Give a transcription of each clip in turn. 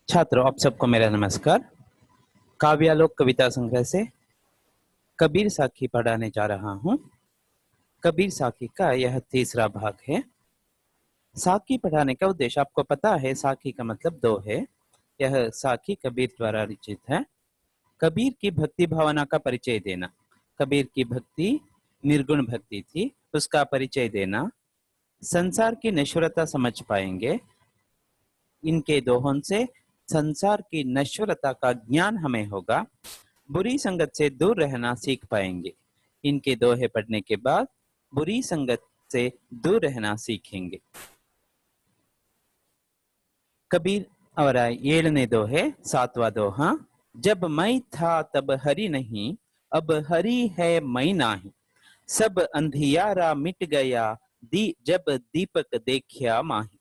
छात्रों, आप सबको मेरा नमस्कार। काव्यालोक कविता संग्रह से कबीर साखी पढ़ाने जा रहा हूँ। कबीर साखी का यह तीसरा भाग है। साखी पढ़ाने का उद्देश्य आपको पता है, साखी का मतलब दो है। यह साखी कबीर द्वारा रचित है। कबीर की भक्ति भावना का परिचय देना। कबीर की भक्ति निर्गुण भक्ति थी, उसका परिचय देना। संसार की नश्वरता समझ पाएंगे। इनके दोहों से संसार की नश्वरता का ज्ञान हमें होगा। बुरी संगत से दूर रहना सीख पाएंगे। इनके दोहे पढ़ने के बाद बुरी संगत से दूर रहना सीखेंगे। कबीर और 7वें दोहे 7वां दोहा। जब मैं था तब हरि नहीं, अब हरि है मैं नाही। सब अंधियारा मिट गया, जब दीपक देखिया माही।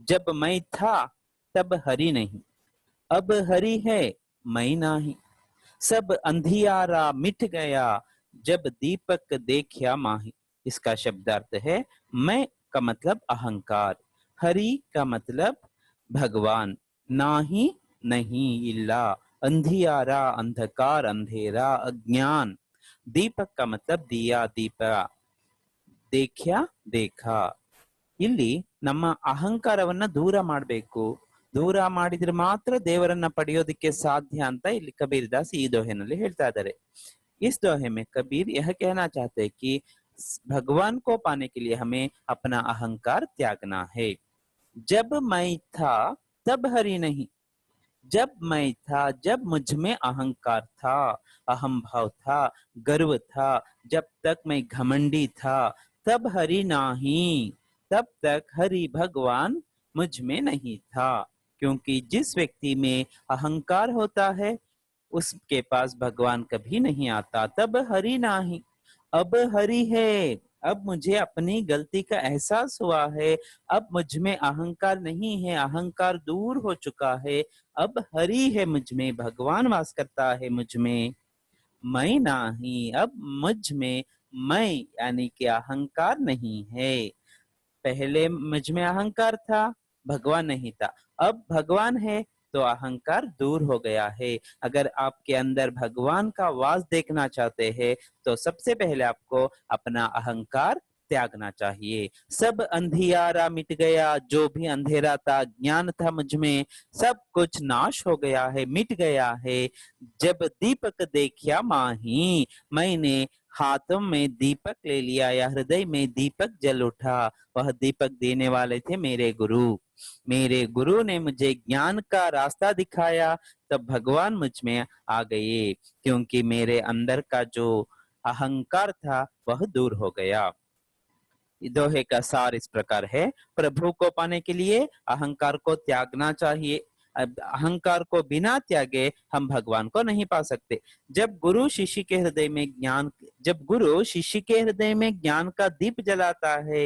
जब मैं था तब हरि नहीं, अब हरि है मैं नाही। सब अंधियारा मिट गया, जब दीपक देखिया माही। इसका शब्दार्थ है, मैं का मतलब अहंकार, हरि का मतलब भगवान, नाही नहीं इल्ला, अंधियारा अंधकार अंधेरा अज्ञान, दीपक का मतलब दिया दीप, देखा देखा। ಇಲ್ಲಿ ನಮ್ಮ ಅಹಂಕಾರವನ್ನ ದೂರ ಮಾಡಬೇಕು. ದೂರ ಮಾಡಿದ್ರೆ ಮಾತ್ರ ದೇವರನ್ನ ಪಡೆಯೋದಕ್ಕೆ ಸಾಧ್ಯ ಅಂತ ಇಲ್ಲಿ कबीर दास ಈ दोहेನಲ್ಲಿ ಹೇಳ್ತಾ ಇದ್ದಾರೆ। इस दोहे में कबीर यह कहना चाहते हैं कि भगवान को पाने के लिए हमें अपना अहंकार त्यागना है। जब मैं था तब हरि नहीं। जब मैं था, जब मुझ में अहंकार था, अहम भाव था, गर्व था, जब तक मैं घमंडी था, तब हरि नहीं, तब तक हरि भगवान मुझ में नहीं था। क्योंकि जिस व्यक्ति में अहंकार होता है उसके पास भगवान कभी नहीं आता। तब हरि नहीं, अब हरि है। अब मुझे अपनी गलती का एहसास हुआ है। अब मुझ में अहंकार नहीं है, अहंकार दूर हो चुका है। अब हरि है मुझ में, भगवान वास करता है मुझ में, मैं नहीं। अब मुझ में मैं यानी कि अहंकार नहीं है। पहले मुझ में अहंकार था, भगवान नहीं था। अब भगवान है तो अहंकार दूर हो गया है। अगर आपके अंदर भगवान का वास देखना चाहते हैं तो सबसे पहले आपको अपना अहंकार त्यागना चाहिए। सब अंधियारा मिट गया, जो भी अंधेरा था, ज्ञान था मुझ में, सब कुछ नाश हो गया है, मिट गया है। जब दीपक देखा माही, मैंने हाथों में दीपक ले लिया या हृदय में दीपक जल उठा। वह दीपक देने वाले थे मेरे गुरु। मेरे गुरु ने मुझे ज्ञान का रास्ता दिखाया, तब भगवान मुझ में आ गए, क्योंकि मेरे अंदर का जो अहंकार था वह दूर हो गया। दोहे का सार इस प्रकार है, प्रभु को पाने के लिए अहंकार को त्यागना चाहिए। अब अहंकार को बिना त्यागे हम भगवान को नहीं पा सकते। जब गुरु शिष्य के हृदय में ज्ञान, जब गुरु शिष्य के हृदय में ज्ञान का दीप जलाता है,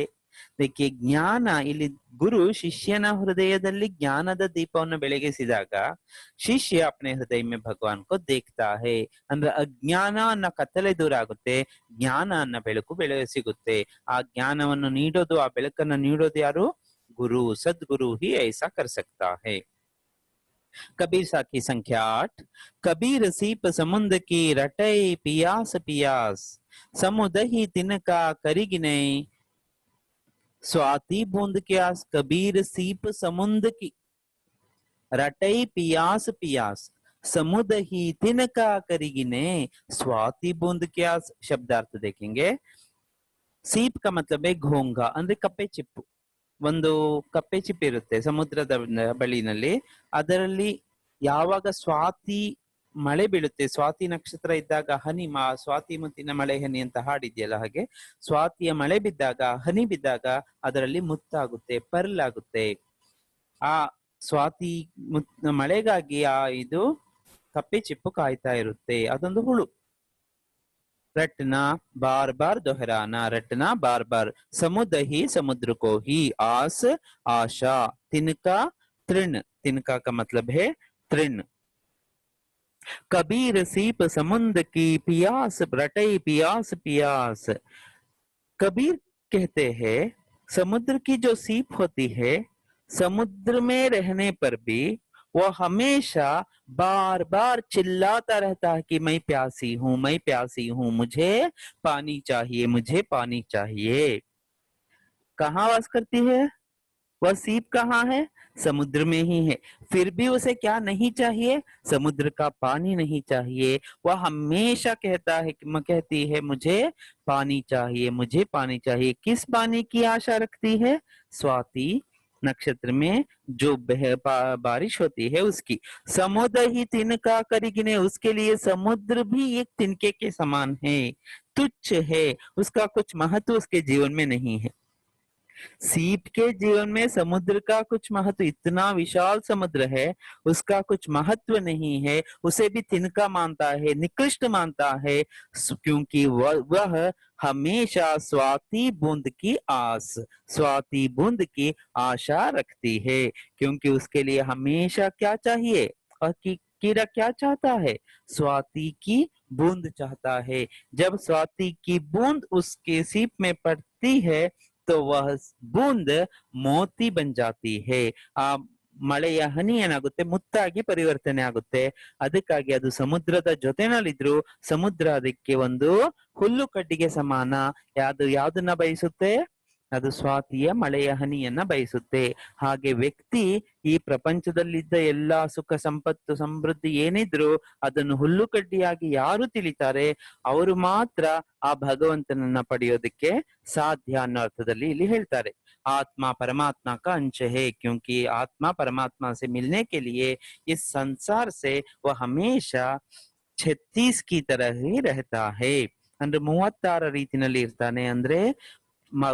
देखिए ಜ್ಞಾನ ಇಲ್ಲಿ ಗುರು ಶಿಷ್ಯನ ಹೃದಯದಲ್ಲಿ ಜ್ಞಾನದ ದೀಪವನ್ನು ಬೆಳಗಿಸಿದಾಗ ಶಿಷ್ಯ अपने हृदय में भगवान को देखता है। ಅಂದ್ರೆ ಅಜ್ಞಾನ ಅನ್ನೋ ಕತ್ತಲೆ ದೂರ ಆಗುತ್ತೆ, ಜ್ಞಾನ ಅನ್ನೋ ಬೆಳಕು ಸಿಗುತ್ತೆ। ಆ ಜ್ಞಾನವನ್ನು ನೀಡೋದು, ಆ ಬೆಳಕನ್ನು ನೀಡೋದು ಯಾರು? गुरु। सदगुरु ही ऐसा कर सकता है। कबीर साखी संख्या 8। कबीर सीप समुद्र की रटै पियास पियास, समुदहि तिनका करिगिनै स्वाति बूंद क्यास। कबीर सीप समुद्र की रटै पियास पियास, समुद ही तिनका करिगिने स्वाति बूंद क्यास। शब्दार्थ देखेंगे। सीप का मतलब है घोंगा, ಅಂದ್ರೆ ಕಪ್ಪೆ ಚಿಪ್ಪು। ಒಂದು ಕಪ್ಪೆ ಚಿಪ್ಪು ಇರುತ್ತೆ ಸಮುದ್ರದ ಬಳಿನಲ್ಲಿ, ಅದರಲ್ಲಿ ಯಾವಾಗ ಸ್ವಾತಿ ಮಳೆ ಬೀಳುತ್ತೆ, ಸ್ವಾತಿ ನಕ್ಷತ್ರ ಇದ್ದಾಗ ಹನಿ, ಸ್ವಾತಿ ಮುತ್ತಿನ ಮಳೆ ಹನಿ ಅಂತ ಹಾಡಿದೆಯಲ್ಲ, ಹಾಗೆ ಸ್ವಾತಿಯ ಮಳೆ ಬಿದ್ದಾಗ, ಹನಿ ಬಿದ್ದಾಗ ಅದರಲ್ಲಿ ಮುತ್ತಾಗುತ್ತೆ, ಪರ್ಲಾಗುತ್ತೆ। ಆ ಸ್ವಾತಿ ಮಳೆಗಾಗಿ ಆ ಇದು ಕಪ್ಪೆ ಚಿಪ್ಪು ಕಾಯ್ತಾ ಇರುತ್ತೆ, ಅದೊಂದು ಹುಳು। रटना बार बार दोहराना, रटना बार बार। समुद्र ही समुद्र को ही, आस आशा, तिनका तृण, तिनका का मतलब है तृण। कबीर सीप समुद्र की पियास रटै पियास पियास। कबीर कहते हैं समुद्र की जो सीप होती है, समुद्र में रहने पर भी वो हमेशा बार बार चिल्लाता रहता है कि मैं प्यासी हूं, मैं प्यासी हूं, मुझे पानी चाहिए, मुझे पानी चाहिए। कहाँ वास करती है वह सीप? कहाँ है? समुद्र में ही है। फिर भी उसे क्या नहीं चाहिए? समुद्र का पानी नहीं चाहिए। वह हमेशा कहता है कि कहती है मुझे पानी चाहिए, मुझे पानी चाहिए। किस पानी की आशा रखती है? स्वाति नक्षत्र में जो बारिश होती है उसकी। समुद्र ही तिनका करिगिने, उसके लिए समुद्र भी एक तिनके के समान है, तुच्छ है, उसका कुछ महत्व उसके जीवन में नहीं है। सीप के जीवन में समुद्र का कुछ महत्व, इतना विशाल समुद्र है, उसका कुछ महत्व नहीं है, उसे भी तिनका मानता है, निकृष्ट मानता है, क्योंकि वह हमेशा स्वाति बूंद की आस, स्वाति बूंद की आशा रखती है। क्योंकि उसके लिए हमेशा क्या चाहिए? और कीड़ा क्या चाहता है? स्वाति की बूंद चाहता है। जब स्वाति की बूंद उसके सीप में पड़ती है तो वह ಬೂಂದ್ ಮೋತಿ ಬನ್ ಜಾತಿ ಹೇ, ಆ ಮಳೆಯ ಹನಿ ಏನಾಗುತ್ತೆ? ಮುತ್ತಾಗಿ ಪರಿವರ್ತನೆ ಆಗುತ್ತೆ. ಅದಕ್ಕಾಗಿ ಅದು ಸಮುದ್ರದ ಜೊತೆನಲ್ಲಿದ್ರು ಸಮುದ್ರ ಅದಕ್ಕೆ ಒಂದು ಹುಲ್ಲು ಕಡ್ಡಿಗೆ ಸಮಾನ. ಯಾವ್ದನ್ನ ಬಯಸುತ್ತೆ? ಅದು ಸ್ವಾತಿಯ ಮಳೆಯ ಹನಿಯನ್ನ ಬಯಸುತ್ತೆ. ಹಾಗೆ ವ್ಯಕ್ತಿ ಈ ಪ್ರಪಂಚದಲ್ಲಿದ್ದ ಎಲ್ಲಾ ಸುಖ ಸಂಪತ್ತು ಸಮೃದ್ಧಿ ಏನಿದ್ರು ಅದನ್ನು ಹುಲ್ಲು ಕಡ್ಡಿಯಾಗಿ ಯಾರು ತಿಳಿತಾರೆ ಅವರು ಮಾತ್ರ ಆ ಭಗವಂತನನ್ನ ಪಡೆಯೋದಕ್ಕೆ ಸಾಧ್ಯ ಅನ್ನೋ ಅರ್ಥದಲ್ಲಿ ಇಲ್ಲಿ ಹೇಳ್ತಾರೆ। आत्मा परमात्मा का अंश है, क्योंकि आत्मा परमात्मा से मिलने के लिए इस संसार से वह हमेशा 36 की तरह ही रहता है। ಅಂದ್ರೆ 36 ರೀತಿನಲ್ಲಿ ಇರ್ತಾನೆ, ಅಂದ್ರೆ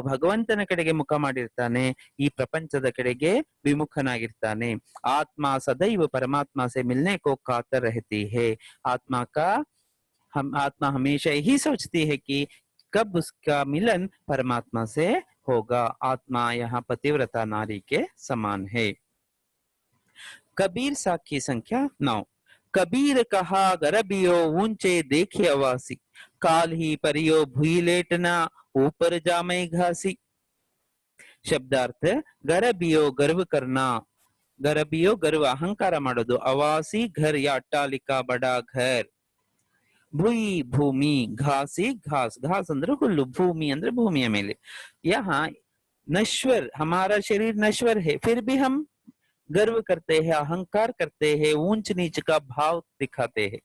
ಭಗವಂತನ ಕಡೆಗೆ ಮುಖ ಮಾಡಿರ್ತಾನೆ, ಈ ಪ್ರಪಂಚದ ಕಡೆಗೆ ವಿಮುಖನಾಗಿರ್ತಾನೆ। ಆತ್ಮ ಸದೈವ परमात्मा से मिलने को कातर रहती है। आत्मा हमेशा यही सोचती है कि कब उसका मिलन परमात्मा से होगा। आत्मा यहाँ पतिव्रता नारी के समान है। कबीर साखी संख्या 9। कबीर कहा गरबियो ऊंचे देखे अवासी, काल ही परियो भूई लेटना ऊपर जामे घासी। शब्दार्थ गरबियो गर्व करना, गरबियो गर्व अहंकार ಮಾಡೋದು, अवासी घर या अट्टालिका बड़ा घर, भूई भूमि, घासी घास, घास ಅಂದ್ರೆ ಹುಲ್ಲು, भूमि ಅಂದ್ರೆ ಭೂಮಿಯ ಮೇಲೆ। यहाँ नश्वर, हमारा शरीर नश्वर है, फिर भी हम गर्व करते हैं, अहंकार करते हैं, ऊंच नीच का भाव दिखाते हैं।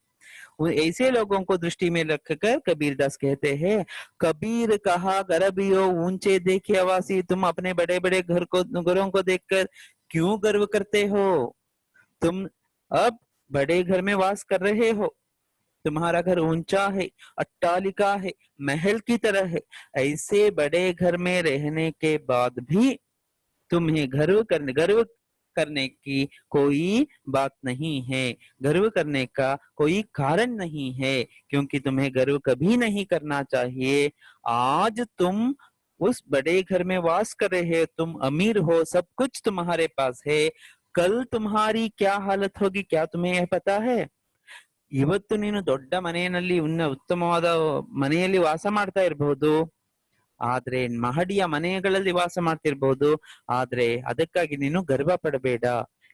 ऐसे लोगों को दृष्टि में रखकर कबीरदास कहते हैं, कबीर कहा गरबियो ऊंचे देखे अवासी, तुम अपने बड़े बड़े घरों को देखकर क्यों गर्व करते हो? तुम अब बड़े घर में वास कर रहे हो, तुम्हारा घर ऊंचा है, अट्टालिका है, महल की तरह है। ऐसे बड़े घर में रहने के बाद भी तुम्हें गर्व करने की कोई बात नहीं है, गर्व करने का कोई कारण नहीं है, क्योंकि तुम्हें गर्व कभी नहीं करना चाहिए। आज तुम उस बड़े घर में वास कर रहे हो, तुम अमीर हो, सब कुछ तुम्हारे पास है, कल तुम्हारी क्या हालत होगी क्या तुम्हें यह पता है? ಇವತ್ತು ನೀನು ದೊಡ್ಡ ಮನೆಯಲ್ಲಿ ಉತ್ತಮವಾದ ಮನೆಯಲ್ಲಿ ವಾಸ ಮಾಡ್ತಾ ಇರಬಹುದು, ಆದ್ರೆ ಮಹಡಿಯ ಮನೆಗಳಲ್ಲಿ ವಾಸ ಮಾಡ್ತಿರ್ಬಹುದು, ಆದ್ರೆ ಅದಕ್ಕಾಗಿ ನೀನು ಗರ್ವ ಪಡಬೇಡ,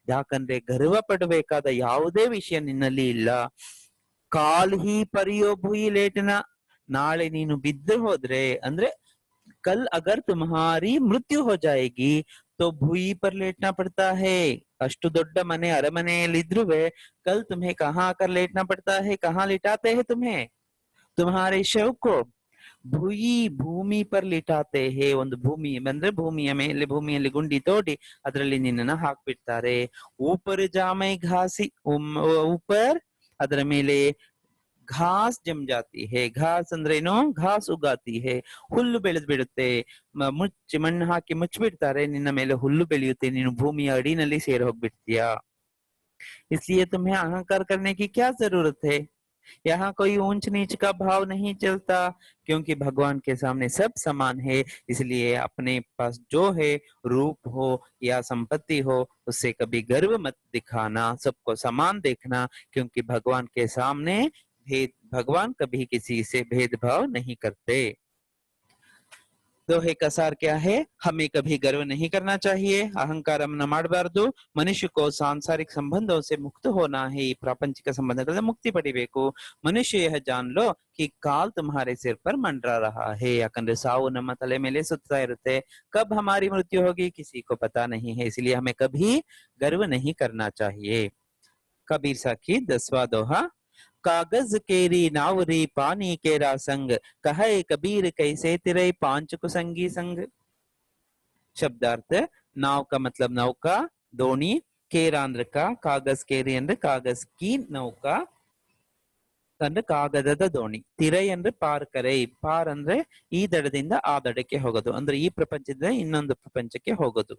ಯಾಕಂದ್ರೆ ಗರ್ವ ಪಡಬೇಕಾದ ಯಾವುದೇ ವಿಷಯ ನಿನ್ನಲ್ಲಿ ಇಲ್ಲ। ಕಾಲ್ ಹಿ ಪರಿಯೋ ಭೂಯಿ ಲೇಟನ, ನಾಳೆ ನೀನು ಬಿದ್ದು ಹೋದ್ರೆ ಅಂದ್ರೆ कल अगर तुम्हारी मृत्यु हो जाएगी तो भूई पर लेटना पड़ता है। अष्टु दೊಡ್ಡ ಮನೆ ಅರಮನೆಯಲ್ಲಿದ್ರುವೆ कल तुम्हें कहाँ आकर लेटना पड़ता है? कहाँ लिटाते हैं तुम्हें? तुम्हारे शव को भूई, भूमि पर लिटाते हैं। ಒಂದು ಭೂಮಿ ಅಂದ್ರೆ ಭೂಮಿಯ ಮೇಲೆ, ಭೂಮಿಯಲ್ಲಿ ಗುಂಡಿ ತೋಡಿ ಅದರಲ್ಲಿ ನಿನ್ನನ್ನ ಹಾಕ್ಬಿಡ್ತಾರೆ। ऊपर जामे घासी, ऊपर ಅದರ ಮೇಲೆ घास जम जाती है, घास ಅಂದ್ರೇನು? घास ಉಗಾತಿ है, ಹುಲ್ಲು ಬೆಳೆದ್ ಬಿಡುತ್ತೆ। ಮಣ್ಣು ಹಾಕಿ ಮುಚ್ಚಿಬಿಡ್ತಾರೆ, ನಿನ್ನ ಮೇಲೆ ಹುಲ್ಲು ಬೆಳೆಯುತ್ತೆ, ನೀನು ಭೂಮಿಯ ಅಡಿನಲ್ಲಿ ಸೇರಿ ಹೋಗ್ಬಿಡ್ತೀಯಾ। इसलिए तुम्हें अहंकार करने की क्या जरूरत है? यहाँ कोई ऊंच नीच का भाव नहीं चलता, क्योंकि भगवान के सामने सब समान है। इसलिए अपने पास जो है, रूप हो या संपत्ति हो, उससे कभी गर्व मत दिखाना, सबको समान देखना, क्योंकि भगवान के सामने भगवान कभी किसी से भेदभाव नहीं करते। दोहे का सार क्या है? हमें कभी गर्व नहीं करना चाहिए, ಅಹಂಕಾರ ಮಾಡಬಾರದು, ಮನುಷ್ಯको सांसारिक संबंधों से मुक्त होना है, ಈ ಪ್ರಾಪಂಚಿಕ ಸಂಬಂಧಗಳಿಂದ ಮುಕ್ತಿ ಪಡಿಬೇಕು. ಮನುಷ್ಯ यह जान लो कि काल तुम्हारे सिर पर मंडरा रहा है, ಯಾಕಂದ್ರೆ ಸಾವು ನಮ್ಮ ತಲೆ ಮೇಲೆ ಸುತ್ತಾ ಇರುತ್ತೆ. कब हमारी मृत्यु होगी किसी को पता नहीं है, इसलिए हमें कभी गर्व नहीं करना चाहिए. कबीर साखी 10वां दोहा. कागज केरी नावरी पानी केरा संग, कहे कबीर कैसे तिरे पांच कुसंगी संग. शब्दार्थ. नाव का मतलब नौका, दोणी, केरा अंद्र का, कागज केरी अंद्र कागज की नौका ಅಂದ್ರೆ ಕಾಗದದ ದೋಣಿ, ತಿರೈ ಅಂದ್ರೆ ಪಾರ್ ಕರೈ, ಪಾರ್ ಅಂದ್ರೆ ಈ ದಡದಿಂದ ಆ ದಡಕ್ಕೆ ಹೋಗೋದು, ಅಂದ್ರೆ ಈ ಪ್ರಪಂಚದಿಂದ ಇನ್ನೊಂದು ಪ್ರಪಂಚಕ್ಕೆ ಹೋಗೋದು.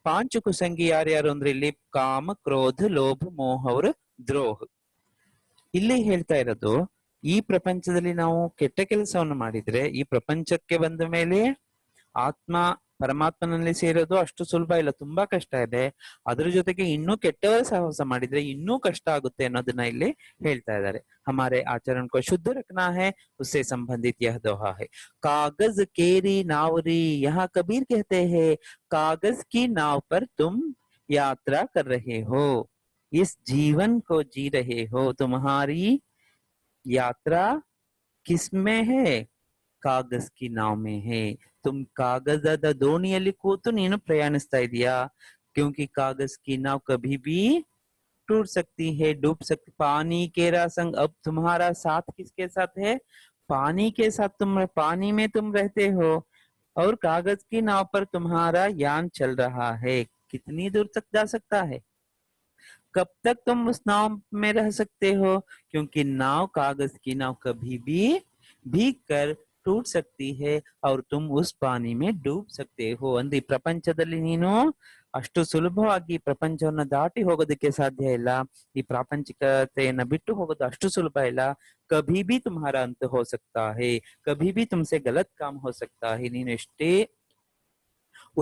ಪಾಂಚ ಕುಸಂಗಿ ಯಾರ್ಯಾರು ಅಂದ್ರೆ ಇಲ್ಲಿ ಕಾಮ, ಕ್ರೋಧ, ಲೋಭ, ಮೋಹ ಅವರ ದ್ರೋಹ. ಇಲ್ಲಿ ಹೇಳ್ತಾ ಇರೋದು, ಈ ಪ್ರಪಂಚದಲ್ಲಿ ನಾವು ಕೆಟ್ಟ ಕೆಲಸವನ್ನು ಮಾಡಿದ್ರೆ ಈ ಪ್ರಪಂಚಕ್ಕೆ ಬಂದ ಮೇಲೆ ಆತ್ಮ ಪರಮಾತ್ಮನಲ್ಲಿ ಸೇರೋದು ಅಷ್ಟು ಸುಲಭ ಇಲ್ಲ, ತುಂಬಾ ಕಷ್ಟ ಇದೆ. ಅದ್ರ ಜೊತೆಗೆ ಇನ್ನೂ ಕೆಟ್ಟವರ ಸಹವಾಸ ಮಾಡಿದ್ರೆ ಇನ್ನೂ ಕಷ್ಟ ಆಗುತ್ತೆ ಅನ್ನೋದನ್ನ ಇಲ್ಲಿ ಹೇಳ್ತಾ ಇದ್ದಾರೆ. हमारे आचरण को शुद्ध रखना है, उससे संबंधित यह दोहा है. कागज केरी नावरी, यहाँ कबीर कहते हैं कागज की नाव पर तुम यात्रा कर रहे हो, इस जीवन को जी रहे हो, तुम्हारी यात्रा किसमें है? कागज की नाव में है. तुम कागजದ ದೋಣಿಯಲ್ಲಿ ಕೂತು ನೀನು ಪ್ರಯಾಣಿಸ್ತಾ ಇದೀಯಾ, क्योंकि कागज की नाव कभी भी टूट सकती है, डूब सकती. पानी केरा संग, अब तुम्हारा साथ किसके साथ है? पानी के साथ. तुम पानी में तुम रहते हो और कागज की नाव पर तुम्हारा यान चल रहा है. कितनी दूर तक जा सकता है? कब तक तुम उस नाव में रह सकते हो? क्योंकि नाव, कागज की नाव कभी भी भीग कर टूट सकती है और तुम उस पानी में डूब सकते हो. ಅಂದ್ರೆ ಈ ಪ್ರಪಂಚದಲ್ಲಿ ನೀನು ಅಷ್ಟು ಸುಲಭವಾಗಿ ಪ್ರಪಂಚವನ್ನ ದಾಟಿ ಹೋಗೋದಕ್ಕೆ ಸಾಧ್ಯ ಇಲ್ಲ, ಈ ಪ್ರಾಪಂಚಿಕತೆಯನ್ನ ಬಿಟ್ಟು ಹೋಗೋದು ಅಷ್ಟು ಸುಲಭ ಇಲ್ಲ. ಕಭಿ भी तुम्हारा अंत हो सकता है, कभी भी तुमसे गलत काम हो सकता है. ನೀನು ಎಷ್ಟೇ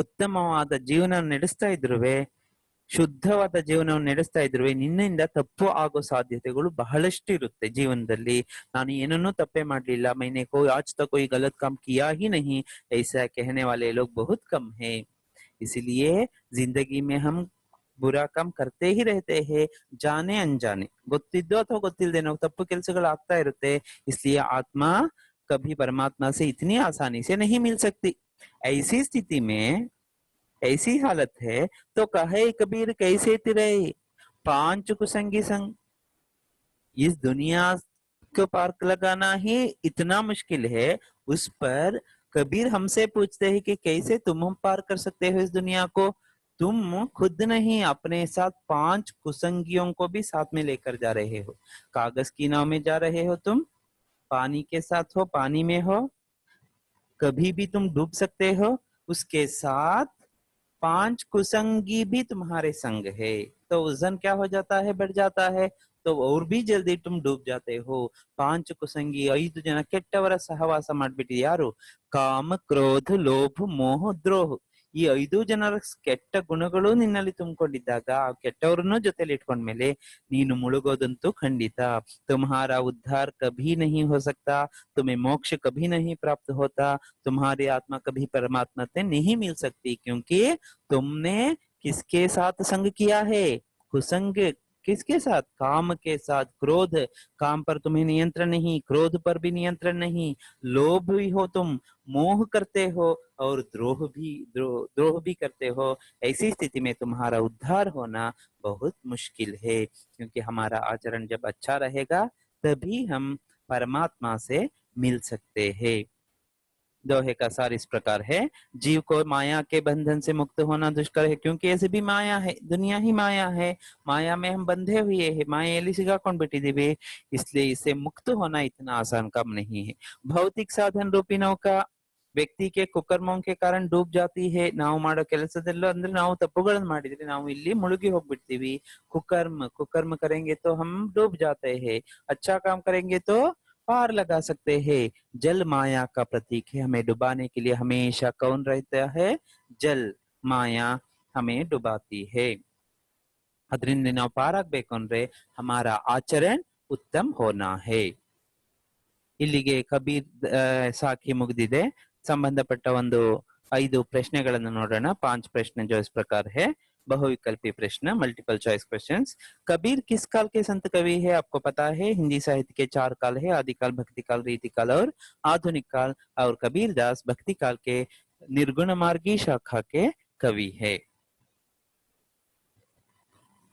ಉತ್ತಮವಾದ ಜೀವನ ನಡೆಸ್ತಾ ಇದ್ರುವೆ, ಶುದ್ಧವಾದ ಜೀವನವನ್ನು ನಡೆಸ್ತಾ ಇದ್ರು, ನಿನ್ನಿಂದ ತಪ್ಪು ಆಗೋ ಸಾಧ್ಯತೆಗಳು ಬಹಳಷ್ಟು ಇರುತ್ತೆ ಜೀವನದಲ್ಲಿ. ನಾನು ಏನನ್ನೂ ತಪ್ಪೇ ಮಾಡ್ಲಿಲ್ಲ, मैंने कोई आज तक कोई गलत काम किया ही नहीं, ऐसा कहने वाले लोग बहुत कम हैं. इसलिए जिंदगी में हम बुरा काम करते ही रहते हैं, जाने अनजाने, ಗೊತ್ತಿದ್ದೋ ಅಥವಾ ಗೊತ್ತಿಲ್ಲದೇನೋ ತಪ್ಪು ಕೆಲಸಗಳು ಆಗ್ತಾ ಇರುತ್ತೆ. इसलिए आत्मा कभी परमात्मा से इतनी आसानी से नहीं मिल सकती. ऐसी स्थिति में, ऐसी हालत है तो कहे कबीर कैसे तिरे पांच कुसंगी संग. इस दुनिया को पार लगाना ही इतना मुश्किल है, उस पर कबीर हमसे पूछते हैं कि कैसे तुम पार कर सकते हो इस दुनिया को. तुम खुद नहीं, अपने साथ पांच कुसंगियों को भी साथ में लेकर जा रहे हो. कागज की नाव में जा रहे हो, तुम पानी के साथ हो, पानी में हो, कभी भी तुम डूब सकते हो. उसके साथ पांच कुसंगी भी तुम्हारे संग है, तो वजन क्या हो जाता है? बढ़ जाता है, तो और भी जल्दी तुम डूब जाते हो. पांच कुसंगी 5 ಜನ ಕೆಟ್ಟವರ ಸಹವಾಸ ಮಾಡ್ಬಿಟ್ಟು ಯಾರು? ಕಾಮ, ಕ್ರೋಧ, ಲೋಭ, ಮೋಹ, ದ್ರೋಹ. ಈ 5 ಜನರ ಕೆಟ್ಟ ಗುಣಗಳು ನಿನ್ನಲ್ಲಿ ತುಂಬಿಕೊಂಡಿದ್ದಾಗ ಆ ಕೆಟ್ಟವರನ್ನು ಜೊತೆಲಿ ಇಟ್ಕೊಂಡ್ಮೇಲೆ ನೀನು ಮುಳುಗೋದಂತೂ ಖಂಡಿತ. तुम्हारा उद्धार कभी नहीं हो सकता, तुम्हें मोक्ष कभी नहीं प्राप्त होता, तुम्हारी आत्मा कभी परमात्मा से नहीं मिल सकती, क्योंकि तुमने किसके साथ संग किया है? कुसंग. किसके साथ? काम के साथ. क्रोध, काम पर तुम्हें नियंत्रण नहीं, क्रोध पर भी नियंत्रण नहीं, लोभ भी हो तुम, मोह करते हो और द्रोह भी करते हो. ऐसी स्थिति में तुम्हारा उद्धार होना बहुत मुश्किल है, क्योंकि हमारा आचरण जब अच्छा रहेगा तभी हम परमात्मा से मिल सकते हैं. दोहे का सार इस प्रकार है. जीव को माया के बंधन से मुक्त होना दुष्कर है, क्योंकि ऐसे भी माया है, दुनिया ही माया है, माया में हम बंधे हुए हैं, मायाली सिगाಕೊಂಡ್ಬಿಟ್ಟಿದ್ದೀವಿ. इसलिए इससे मुक्त होना इतना आसान काम नहीं है. भौतिक साधन रूपी नौका ವ್ಯಕ್ತಿ ಕೆ ಕುಕರ್ಮೋಂ ಕೆ ಕಾರಣ ಡೂಬ್ ಜಾತಿ ಹೇ. ನಾವು ಮಾಡೋ ಕೆಲಸದಲ್ಲ ಅಂದ್ರೆ ನಾವು ತಪ್ಪುಗಳನ್ನು ಮಾಡಿದ್ರೆ ನಾವು ಇಲ್ಲಿ ಮುಳುಗಿ ಹೋಗ್ಬಿಡ್ತೀವಿ. ಕುಕರ್ಮ ಕರೆಂगे तो हम डूब जाते हैं, अच्छा काम करेंगे तो पार लगा सकते हैं. जल माया का प्रतीक है, हमें डुबाने के लिए हमेशा कौन रहता है? जल, माया हमें डुबाती है. ಅದರಿಂದ ನಾವು ಪಾರಾಗಬೇಕು ಅಂದ್ರೆ ಹಮಾರ ಆಚರಣ ಉತ್ತಮ ಹೋನಾ ಹೇ. ಇಲ್ಲಿಗೆ ಕಬೀರ್ ಸಾಖಿ ಮುಗಿದಿದೆ. ಸಂಬಂಧಪಟ್ಟ ಒಂದು 5 ಪ್ರಶ್ನೆಗಳನ್ನು ನೋಡೋಣ. 5 प्रश्न जो इस प्रकार है. बहुविकल्पी प्रश्न, मल्टीपल चॉइस क्वेश्चंस. कबीर किस काल के संत कवि है? आपको पता है हिंदी साहित्य के 4 काल है, आदिकाल, भक्तिकाल, रीतिकाल और आधुनिक काल. और कबीरदास भक्ति काल के निर्गुण मार्गी शाखा के कवि है.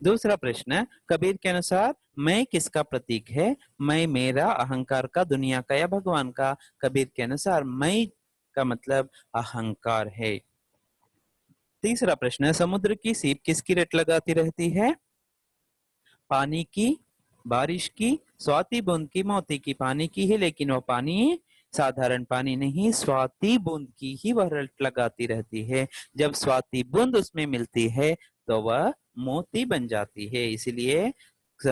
दूसरा प्रश्न, कबीर के अनुसार मैं किसका प्रतीक है? मैं, मेरा, अहंकार का, दुनिया का या भगवान का? कबीर के अनुसार मैं का मतलब अहंकार है. तीसरा प्रश्न, समुद्र की सीप किसकी रट लगाती रहती है? पानी की, बारिश की, स्वाति बूंद की, मोती की? पानी की है, लेकिन वो पानी साधारण पानी नहीं, स्वाति बूंद की ही वह रट लगाती रहती है. जब स्वाति बूंद उसमें मिलती है तो वह मोती बन जाती है. इसलिए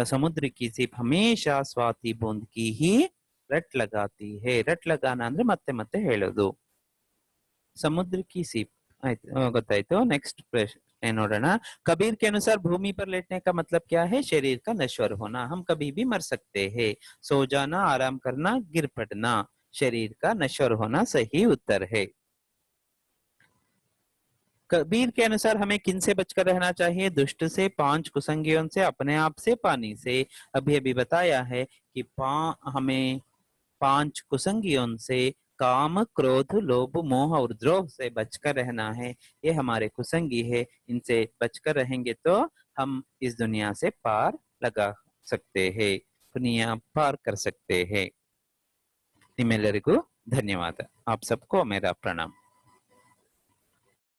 समुद्र की सीप हमेशा स्वाति बूंद की ही रट लगाती है. रट लगाना ಅಂದ್ರೆ ಮತ್ತೆ ಮತ್ತೆ ಹೇಳೋದು. समुद्र की सीप ಗೊತ್ತಾಯ್ತು. नेक्स्ट प्रश्न ನೋಡೋಣ. कबीर के अनुसार भूमि पर लेटने का मतलब क्या है? शरीर का नश्वर होना. हम कभी भी मर सकते हैं. सो जाना, आराम करना, गिर पड़ना. शरीर का नश्वर होना सही उत्तर है. कबीर के अनुसार हमें किन से बचकर रहना चाहिए? दुष्ट से, 5 कुसंगियों से, अपने आप से, पानी से. अभी अभी बताया है कि हमें 5 कुसंगियों से, काम, क्रोध, लोभ, मोह और द्रोह से बचकर रहना है. ये हमारे कुसंगी है. इनसे बचकर रहेंगे तो हम इस दुनिया से पार लगा सकते हैं, दुनिया पार कर सकते हैं. निम्मेಲ್ಲರಿಗೂ ಧನ್ಯವಾದ. आप सबको मेरा प्रणाम.